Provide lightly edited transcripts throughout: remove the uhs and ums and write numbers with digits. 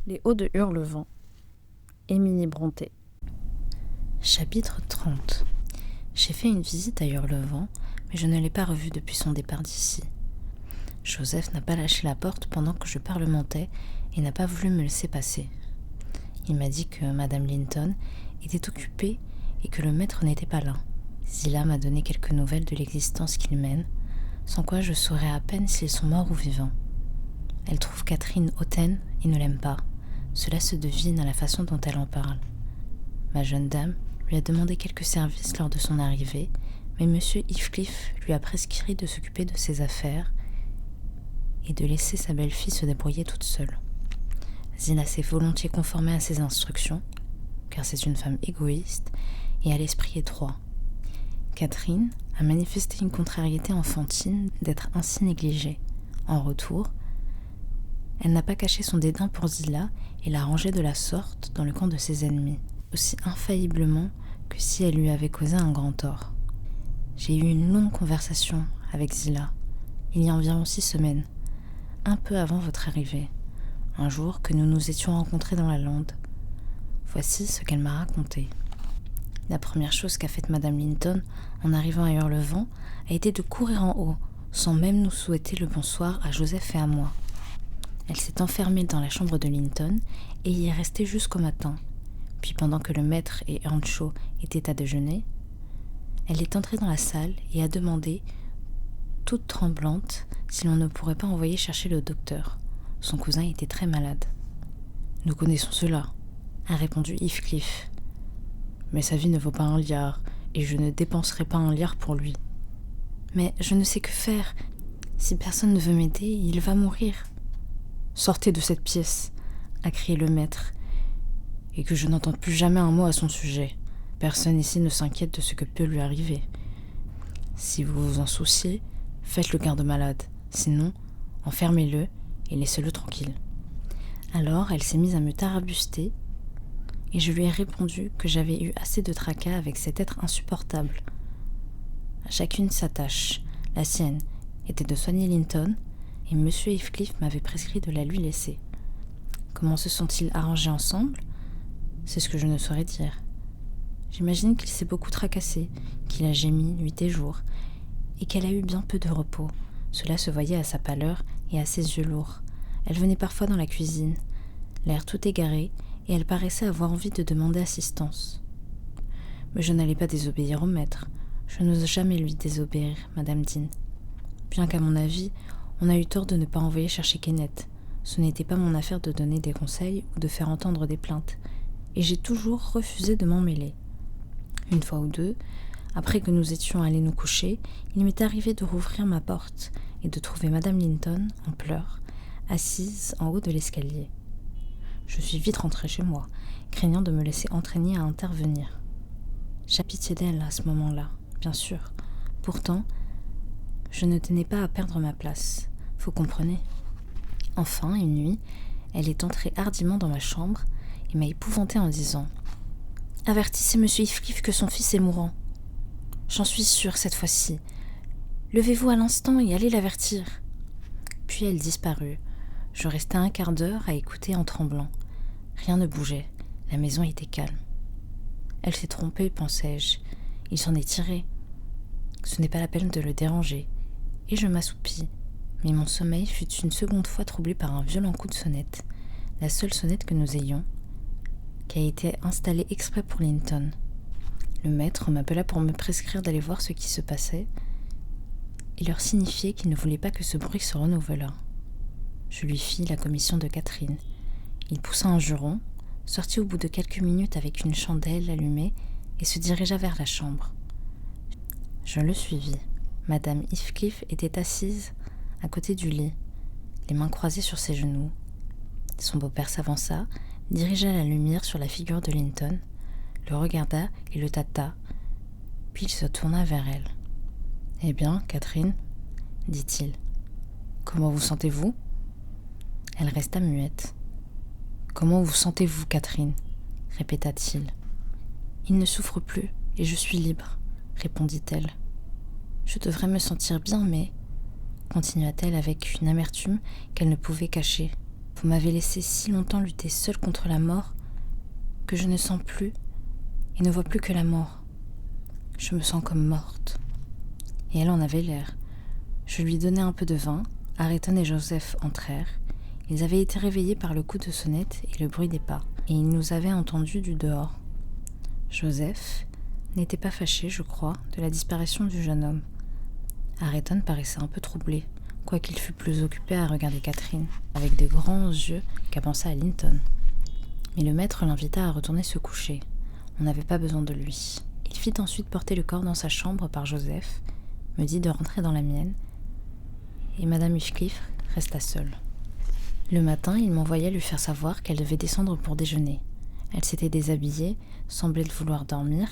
Les Hauts de Hurlevent. Émilie Brontë. Chapitre 30. J'ai fait une visite à Hurlevent, mais je ne l'ai pas revu depuis son départ d'ici. Joseph n'a pas lâché la porte pendant que je parlementais et n'a pas voulu me laisser passer. Il m'a dit que Madame Linton était occupée et que le maître n'était pas là. Zillah m'a donné quelques nouvelles de l'existence qu'il mène, sans quoi je saurais à peine s'ils sont morts ou vivants. Elle trouve Catherine hautaine et ne l'aime pas. Cela se devine à la façon dont elle en parle. Ma jeune dame lui a demandé quelques services lors de son arrivée, mais M. Heathcliff lui a prescrit de s'occuper de ses affaires et de laisser sa belle-fille se débrouiller toute seule. Zillah s'est volontiers conformée à ses instructions, car c'est une femme égoïste et à l'esprit étroit. Catherine a manifesté une contrariété enfantine d'être ainsi négligée. En retour, elle n'a pas caché son dédain pour Zillah et l'a rangée de la sorte dans le camp de ses ennemis, aussi infailliblement que si elle lui avait causé un grand tort. J'ai eu une longue conversation avec Zillah, il y a environ 6 semaines, un peu avant votre arrivée, un jour que nous nous étions rencontrés dans la lande. Voici ce qu'elle m'a raconté. La première chose qu'a faite Madame Linton en arrivant à Hurlevent a été de courir en haut, sans même nous souhaiter le bonsoir à Joseph et à moi. Elle s'est enfermée dans la chambre de Linton et y est restée jusqu'au matin. Puis pendant que le maître et Earnshaw étaient à déjeuner, elle est entrée dans la salle et a demandé, toute tremblante, si l'on ne pourrait pas envoyer chercher le docteur. Son cousin était très malade. « Nous connaissons cela », a répondu Heathcliff. « Mais sa vie ne vaut pas 1 liard, et je ne dépenserai pas 1 liard pour lui. »« Mais je ne sais que faire. Si personne ne veut m'aider, il va mourir. »« Sortez de cette pièce !» a crié le maître, « et que je n'entende plus jamais un mot à son sujet. Personne ici ne s'inquiète de ce que peut lui arriver. Si vous vous en souciez, faites le garde-malade. Sinon, enfermez-le et laissez-le tranquille. » Alors elle s'est mise à me tarabuster, et je lui ai répondu que j'avais eu assez de tracas avec cet être insupportable. À chacune sa tâche. La sienne était de soigner Linton, et M. Heathcliff m'avait prescrit de la lui laisser. Comment se sont-ils arrangés ensemble ? C'est ce que je ne saurais dire. J'imagine qu'il s'est beaucoup tracassé, qu'il a gémi nuit et jour, et qu'elle a eu bien peu de repos. Cela se voyait à sa pâleur et à ses yeux lourds. Elle venait parfois dans la cuisine, l'air tout égaré, et elle paraissait avoir envie de demander assistance. Mais je n'allais pas désobéir au maître. Je n'ose jamais lui désobéir, Madame Dean. Bien qu'à mon avis, on a eu tort de ne pas envoyer chercher Kenneth. Ce n'était pas mon affaire de donner des conseils ou de faire entendre des plaintes, et j'ai toujours refusé de m'en mêler. Une fois ou deux, après que nous étions allés nous coucher, il m'est arrivé de rouvrir ma porte et de trouver Madame Linton, en pleurs, assise en haut de l'escalier. Je suis vite rentrée chez moi, craignant de me laisser entraîner à intervenir. J'ai pitié d'elle à ce moment-là, bien sûr. Pourtant, je ne tenais pas à perdre ma place, vous comprenez. Enfin, une nuit, elle est entrée hardiment dans ma chambre et m'a épouvantée en disant « Avertissez M. Heathcliff que son fils est mourant. J'en suis sûre cette fois-ci. Levez-vous à l'instant et allez l'avertir. » Puis elle disparut. Je restai 1/4 d'heure à écouter en tremblant. Rien ne bougeait. La maison était calme. Elle s'est trompée, pensai-je. Il s'en est tiré. Ce n'est pas la peine de le déranger. Et je m'assoupis. Mais mon sommeil fut une seconde fois troublé par un violent coup de sonnette, la seule sonnette que nous ayons, qui a été installée exprès pour Linton. Le maître m'appela pour me prescrire d'aller voir ce qui se passait et leur signifier qu'il ne voulait pas que ce bruit se renouvelât. Je lui fis la commission de Catherine. Il poussa un juron, sortit au bout de quelques minutes avec une chandelle allumée et se dirigea vers la chambre. Je le suivis. Madame Heathcliff était assise à côté du lit, les mains croisées sur ses genoux. Son beau-père s'avança, dirigea la lumière sur la figure de Linton, le regarda et le tâta, puis il se tourna vers elle. « Eh bien, Catherine, dit-il, comment vous sentez-vous » Elle resta muette. « Comment vous sentez-vous, Catherine » répéta-t-il. « Il ne souffre plus et je suis libre, répondit-elle. « Je devrais me sentir bien, mais, continua-t-elle avec une amertume qu'elle ne pouvait cacher, Vous m'avez laissé si longtemps lutter seule contre la mort que je ne sens plus et ne vois plus que la mort. Je me sens comme morte. » Et elle en avait l'air. Je lui donnai un peu de vin. Ayrton et Joseph entrèrent. Ils avaient été réveillés par le coup de sonnette et le bruit des pas, et ils nous avaient entendus du dehors. Joseph n'était pas fâché, je crois, de la disparition du jeune homme. Ayrton paraissait un peu troublé, quoiqu'il fût plus occupé à regarder Catherine, avec de grands yeux, qu'à penser à Linton. Mais le maître l'invita à retourner se coucher. On n'avait pas besoin de lui. Il fit ensuite porter le corps dans sa chambre par Joseph, me dit de rentrer dans la mienne, et Madame Heathcliff resta seule. Le matin, il m'envoya lui faire savoir qu'elle devait descendre pour déjeuner. Elle s'était déshabillée, semblait vouloir dormir,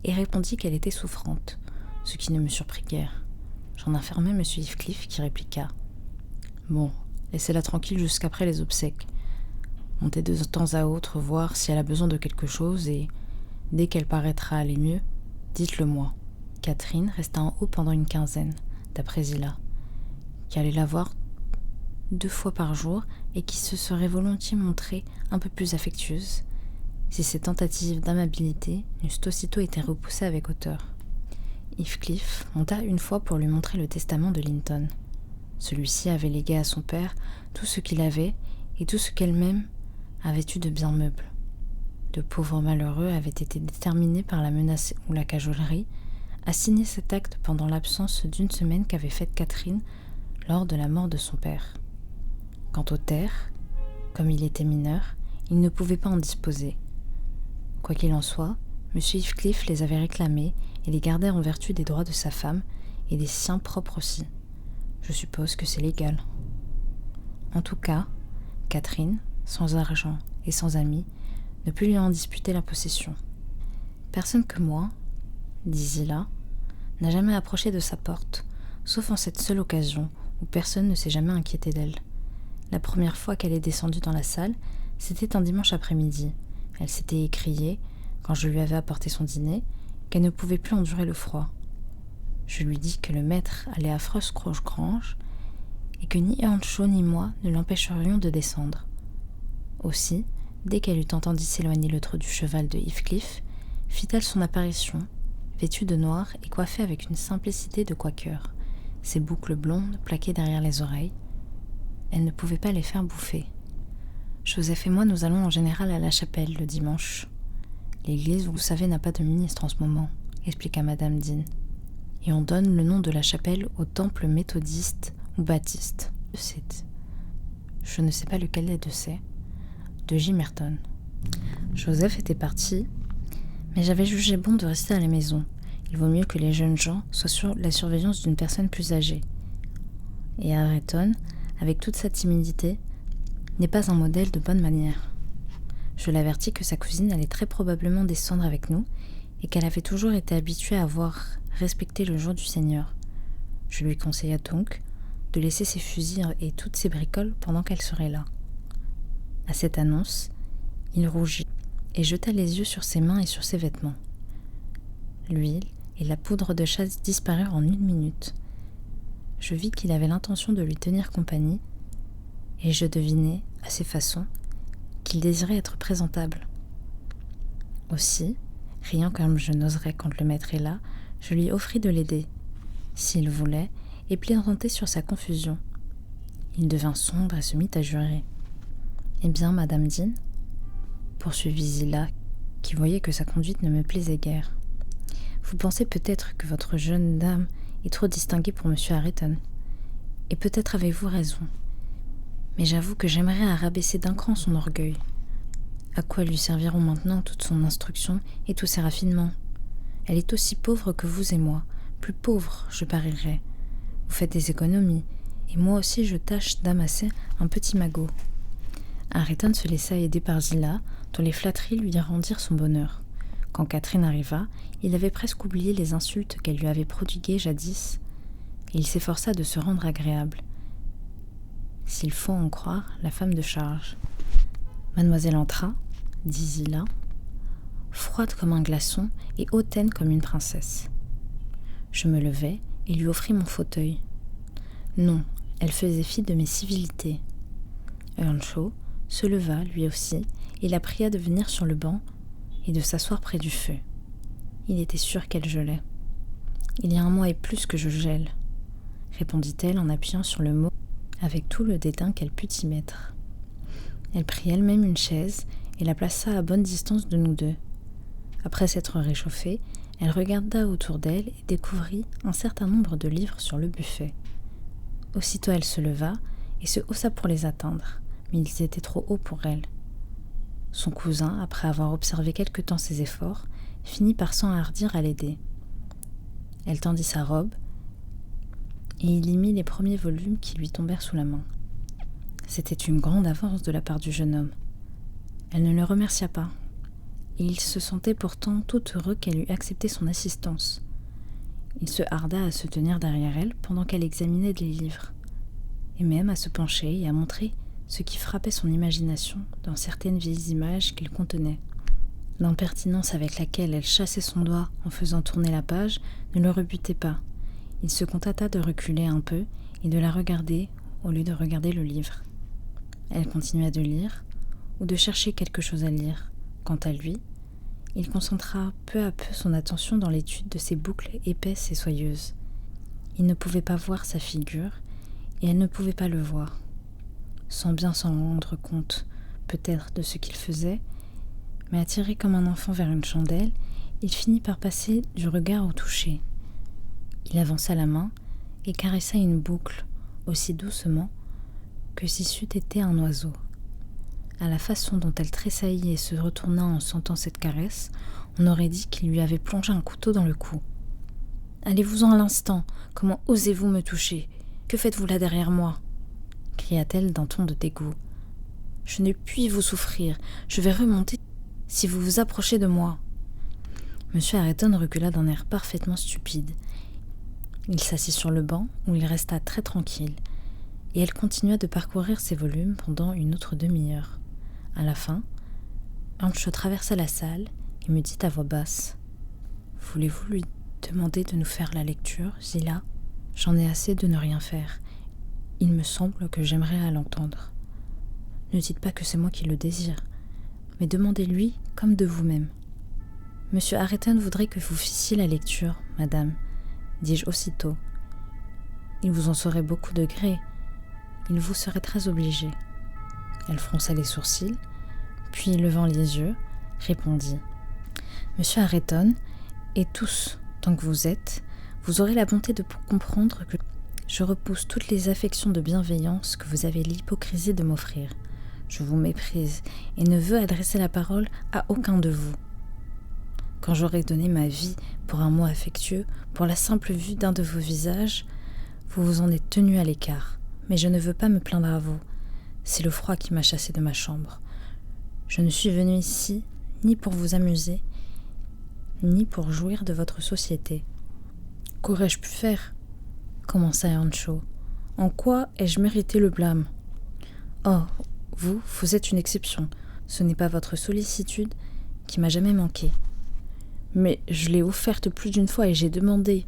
et répondit qu'elle était souffrante, ce qui ne me surprit guère. J'en informai M. Heathcliff qui répliqua « Bon, laissez-la tranquille jusqu'après les obsèques. Montez de temps à autre voir si elle a besoin de quelque chose et, dès qu'elle paraîtra aller mieux, dites-le moi. » Catherine resta en haut pendant une quinzaine, d'après Zillah, qui allait la voir 2 fois par jour et qui se serait volontiers montrée un peu plus affectueuse si ses tentatives d'amabilité n'eussent aussitôt été repoussées avec hauteur. Heathcliff monta une fois pour lui montrer le testament de Linton. Celui-ci avait légué à son père tout ce qu'il avait et tout ce qu'elle-même avait eu de bien meuble. De pauvres malheureux avaient été déterminés par la menace ou la cajolerie à signer cet acte pendant l'absence d'1 semaine qu'avait faite Catherine lors de la mort de son père. Quant aux terres, comme il était mineur, il ne pouvait pas en disposer. Quoi qu'il en soit, M. Heathcliff les avait réclamés et les gardait en vertu des droits de sa femme et des siens propres aussi. Je suppose que c'est légal. En tout cas, Catherine, sans argent et sans amis, ne put lui en disputer la possession. Personne que moi, dit Zillah, n'a jamais approché de sa porte, sauf en cette seule occasion où personne ne s'est jamais inquiété d'elle. La première fois qu'elle est descendue dans la salle, c'était un dimanche après-midi. Elle s'était écriée, quand je lui avais apporté son dîner, qu'elle ne pouvait plus endurer le froid. Je lui dis que le maître allait à Frostcroche-Grange et que ni Earnshaw ni moi ne l'empêcherions de descendre. Aussi, dès qu'elle eut entendu s'éloigner le trot du cheval de Heathcliff, fit-elle son apparition, vêtue de noir et coiffée avec une simplicité de quaker, ses boucles blondes plaquées derrière les oreilles. Elle ne pouvait pas les faire bouffer. Joseph et moi, nous allons en général à la chapelle le dimanche. L'église, vous savez, n'a pas de ministre en ce moment, expliqua Madame Dean. Et on donne le nom de la chapelle au temple méthodiste ou baptiste. Je ne sais pas lequel des deux c'est. De Gimmerton. Joseph était parti, mais j'avais jugé bon de rester à la maison. Il vaut mieux que les jeunes gens soient sur la surveillance d'une personne plus âgée. Et Ayrton, avec toute sa timidité, n'est pas un modèle de bonne manière. Je l'avertis que sa cousine allait très probablement descendre avec nous et qu'elle avait toujours été habituée à voir respecter le jour du Seigneur. Je lui conseilla donc de laisser ses fusils et toutes ses bricoles pendant qu'elle serait là. À cette annonce, il rougit et jeta les yeux sur ses mains et sur ses vêtements. L'huile et la poudre de chasse disparurent en 1 minute. Je vis qu'il avait l'intention de lui tenir compagnie et je devinai, à ses façons, qu'il désirait être présentable. Aussi, riant comme je n'oserais quand le maître est là, je lui offris de l'aider, s'il voulait, et plaisanter sur sa confusion. Il devint sombre et se mit à jurer. « Eh bien, Madame Dean, poursuivit Zillah, qui voyait que sa conduite ne me plaisait guère, vous pensez peut-être que votre jeune dame est trop distinguée pour M. Ayrton, et peut-être avez-vous raison. Mais j'avoue que j'aimerais rabaisser d'un cran son orgueil. À quoi lui serviront maintenant toute son instruction et tous ses raffinements? Elle est aussi pauvre que vous et moi, plus pauvre, je parierais. Vous faites des économies, et moi aussi je tâche d'amasser un petit magot. » Ayrton se laissa aider par Zillah, dont les flatteries lui rendirent son bonheur. Quand Catherine arriva, il avait presque oublié les insultes qu'elle lui avait prodiguées jadis, et il s'efforça de se rendre agréable. S'il faut en croire la femme de charge. Mademoiselle entra, dit Zillah, froide comme un glaçon et hautaine comme une princesse. Je me levai et lui offris mon fauteuil. Non, elle faisait fi de mes civilités. Earnshaw se leva lui aussi et la pria de venir sur le banc et de s'asseoir près du feu. Il était sûr qu'elle gelait. « Il y a 1 mois et plus que je gèle », répondit-elle en appuyant sur le mot avec tout le dédain qu'elle put y mettre. Elle prit elle-même une chaise et la plaça à bonne distance de nous deux. Après s'être réchauffée, elle regarda autour d'elle et découvrit un certain nombre de livres sur le buffet. Aussitôt elle se leva et se haussa pour les atteindre, mais ils étaient trop hauts pour elle. Son cousin, après avoir observé quelque temps ses efforts, finit par s'enhardir à l'aider. Elle tendit sa robe et il y mit les premiers volumes qui lui tombèrent sous la main. C'était une grande avance de la part du jeune homme. Elle ne le remercia pas, et il se sentait pourtant tout heureux qu'elle eût accepté son assistance. Il se harda à se tenir derrière elle pendant qu'elle examinait les livres, et même à se pencher et à montrer ce qui frappait son imagination dans certaines vieilles images qu'il contenait. L'impertinence avec laquelle elle chassait son doigt en faisant tourner la page ne le rebutait pas. Il se contenta de reculer un peu et de la regarder au lieu de regarder le livre. Elle continua de lire ou de chercher quelque chose à lire. Quant à lui, il concentra peu à peu son attention dans l'étude de ces boucles épaisses et soyeuses. Il ne pouvait pas voir sa figure et elle ne pouvait pas le voir. Sans bien s'en rendre compte, peut-être, de ce qu'il faisait, mais attiré comme un enfant vers une chandelle, il finit par passer du regard au toucher. Il avança la main et caressa une boucle aussi doucement que si c'eût été un oiseau. À la façon dont elle tressaillit et se retourna en sentant cette caresse, on aurait dit qu'il lui avait plongé un couteau dans le cou. « Allez-vous-en à l'instant, comment osez-vous me toucher? Que faites-vous là derrière moi ?» cria-t-elle d'un ton de dégoût. « Je ne puis vous souffrir, je vais remonter si vous vous approchez de moi. » M. Ayrton recula d'un air parfaitement stupide. Il s'assit sur le banc où il resta très tranquille, et elle continua de parcourir ses volumes pendant une autre demi-heure. À la fin, Earnshaw traversa la salle et me dit à voix basse: « Voulez-vous lui demander de nous faire la lecture, Zillah? J'en ai assez de ne rien faire. Il me semble que j'aimerais à l'entendre. Ne dites pas que c'est moi qui le désire, mais demandez-lui comme de vous-même. » « Monsieur Ayrton voudrait que vous fissiez la lecture, madame, » dis-je aussitôt. « Il vous en saurait beaucoup de gré. Il vous serait très obligé. » Elle fronça les sourcils, puis, levant les yeux, répondit: « Monsieur Ayrton, et tous, tant que vous êtes, vous aurez la bonté de comprendre que je repousse toutes les affections de bienveillance que vous avez l'hypocrisie de m'offrir. Je vous méprise et ne veux adresser la parole à aucun de vous. Quand j'aurai donné ma vie pour un mot affectueux, pour la simple vue d'un de vos visages, vous vous en êtes tenu à l'écart. Mais je ne veux pas me plaindre à vous. C'est le froid qui m'a chassé de ma chambre. Je ne suis venue ici ni pour vous amuser, ni pour jouir de votre société. »« Qu'aurais-je pu faire ?» commença Earnshaw. « En quoi ai-je mérité le blâme ? Oh, vous êtes une exception. Ce n'est pas votre sollicitude qui m'a jamais manqué. » « Mais je l'ai offerte plus d'une fois et j'ai demandé, »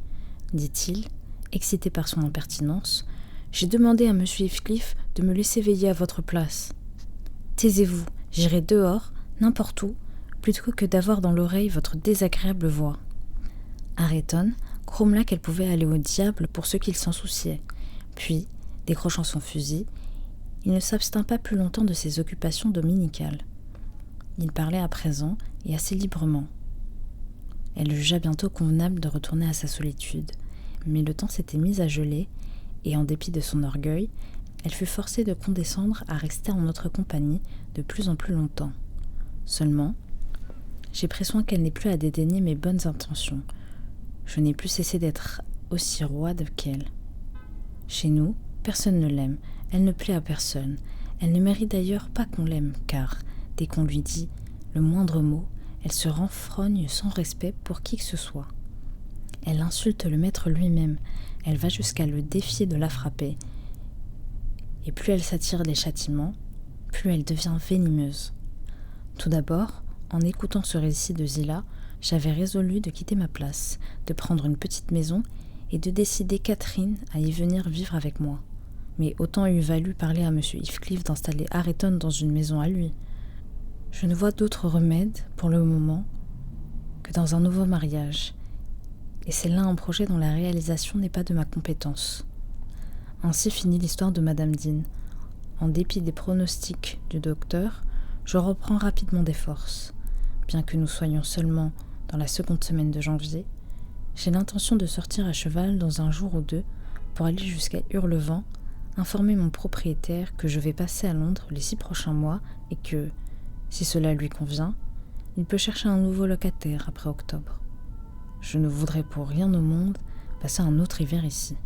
dit-il, excité par son impertinence. « J'ai demandé à M. Heathcliff de me laisser veiller à votre place. »« Taisez-vous, j'irai dehors, n'importe où, plutôt que d'avoir dans l'oreille votre désagréable voix. » Ayrton grommela qu'elle pouvait aller au diable pour ceux qu'il s'en souciait. Puis, décrochant son fusil, il ne s'abstint pas plus longtemps de ses occupations dominicales. Il parlait à présent et assez librement. Elle jugea bientôt convenable de retourner à sa solitude, mais le temps s'était mis à geler, et en dépit de son orgueil, elle fut forcée de condescendre à rester en notre compagnie de plus en plus longtemps. Seulement, j'ai pris soin qu'elle n'ait plus à dédaigner mes bonnes intentions. Je n'ai plus cessé d'être aussi roide qu'elle. Chez nous, personne ne l'aime, elle ne plaît à personne. Elle ne mérite d'ailleurs pas qu'on l'aime, car, dès qu'on lui dit le moindre mot, elle se renfrogne sans respect pour qui que ce soit. Elle insulte le maître lui-même, elle va jusqu'à le défier de la frapper. Et plus elle s'attire des châtiments, plus elle devient venimeuse. Tout d'abord, en écoutant ce récit de Zillah, j'avais résolu de quitter ma place, de prendre une petite maison et de décider Catherine à y venir vivre avec moi. mais autant eût valu parler à M. Heathcliff d'installer Ayrton dans une maison à lui. Je ne vois d'autre remède, pour le moment, que dans un nouveau mariage, et c'est là un projet dont la réalisation n'est pas de ma compétence. Ainsi finit l'histoire de Madame Dean. En dépit des pronostics du docteur, je reprends rapidement des forces. Bien que nous soyons seulement dans la seconde semaine de janvier, j'ai l'intention de sortir à cheval dans un jour ou deux pour aller jusqu'à Hurlevent, informer mon propriétaire que je vais passer à Londres les 6 prochains mois et que, si cela lui convient, il peut chercher un nouveau locataire après octobre. Je ne voudrais pour rien au monde passer un autre hiver ici.